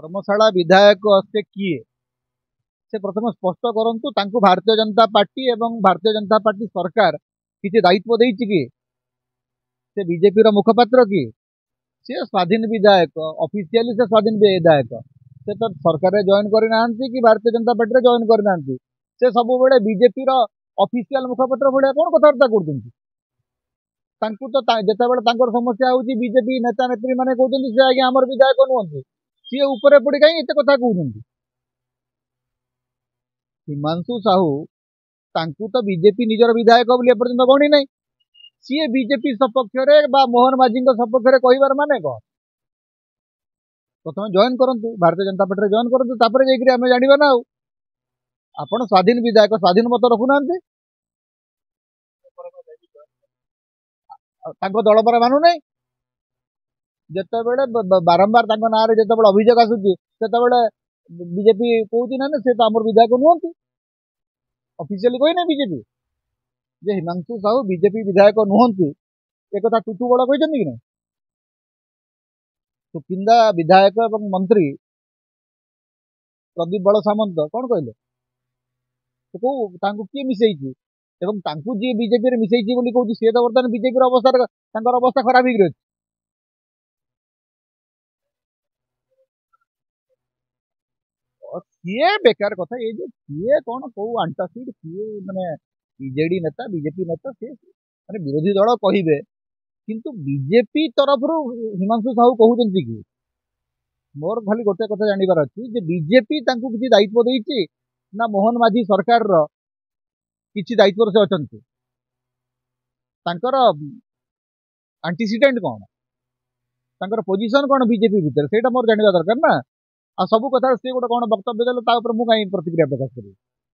धर्मशाला विधायक से किए से प्रथम स्पष्ट करंतु तांकु भारतीय जनता पार्टी एवं भारतीय जनता पार्टी सरकार किसी दायित्व देइछि कि से बीजेपी रो मुखपात्र कि से स्वाधीन विधायक ऑफिशियली से स्वाधीन विधायक से तो सरकार रे जॉइन करि नाहंती कि भारतीय जनता पार्टी रे जॉइन करि नाहंती से सब बेले बीजेपी रो ऑफिशियल मुखपात्र भलिया कोन कथार्ता करदुंती तांकु तो जेतेबेले तांकर समस्या होउची बीजेपी नेता नेत्री माने कहउछन्ती से आगे हमर विधायक नुहंती सी ऊपर पड़ी कहीं एते कथा कहउछन्ती हिमांशु साहू तांकु तो बीजेपी निजर विधायक बोली एपर्यंत गणी नहीं सी बीजेपी सपक्ष बा मोहन माझी सपक्ष कहबार माने कौन प्रथम जॉइन करंतु भारतीय जनता पार्टी जॉइन करंतु तापर जाइकरी आमे जानिबा ना आपण स्वाधीन विधायक स्वाधीन मत रखुना दल पर मानु नहीं जितेबले बारंबार ना जिते अभियोग आसूची से बीजेपी कहूँ ना से तो आम विधायक नुहंती ऑफिशियली कही ना बीजेपी जे हिमांशु साहू बीजेपी विधायक नुहंती एक कथा टुटू बड़ कहते कि नहीं सुकिंदा विधायक एवं मंत्री प्रदीप बड़ सामंत कौन कहले किए मिसई एवं जी बीजेपी रे मिसई कहूँ सी तो बर्तमान बीजेपी अवस्था खराब हो किए बेकार कथा ये जो किए कौन कौ आंटासीड किए माने बीजेडी नेता बीजेपी नेता सी माने विरोधी दल कहिबे किंतु बीजेपी तरफ हिमांशु साहू कहउछन्ती कि मोर खाली गोटे कथा जानिबार अछि जे बीजेपी तांकु किछि दायित्व देइछि ना मोहन माझी सरकार रो किछि दायित्व से अछन्ती तांकर एंटीसीडेंट कौन तांकर पोजीशन कौन बीजेपी भीतर सेटा मोर जानिबा दरकार ना आ सब कथा से गोटे कौन वक्तव्य देले ता ऊपर मु काई प्रतिक्रिया प्रकाश करी।